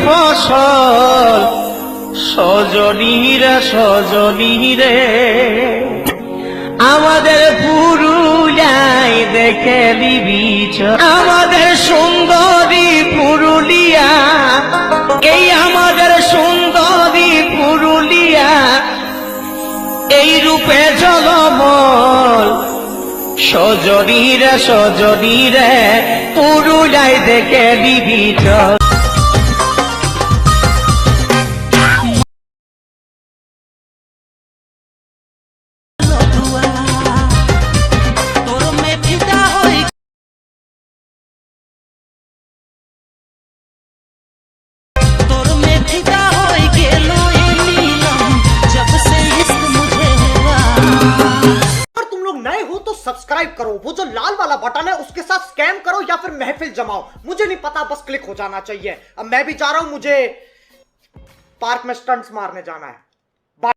ফসল সজনীরা সজনীরে আমাদের পুরুলিয়ায় দেখে লিবিছ আমাদের সুন্দরী পুরুলিয়া এই আমাদের সুন্দরী পুরুলিয়া এই রূপে জলমল সজনীরা সজনীরে পুরুলিয়ায় দেখে লিবিছ तो सब्सक्राइब करो, वो जो लाल वाला बटन है उसके साथ स्कैम करो या फिर महफिल जमाओ, मुझे नहीं पता, बस क्लिक हो जाना चाहिए। अब मैं भी जा रहा हूं, मुझे पार्क में स्टंट्स मारने जाना है। बाय।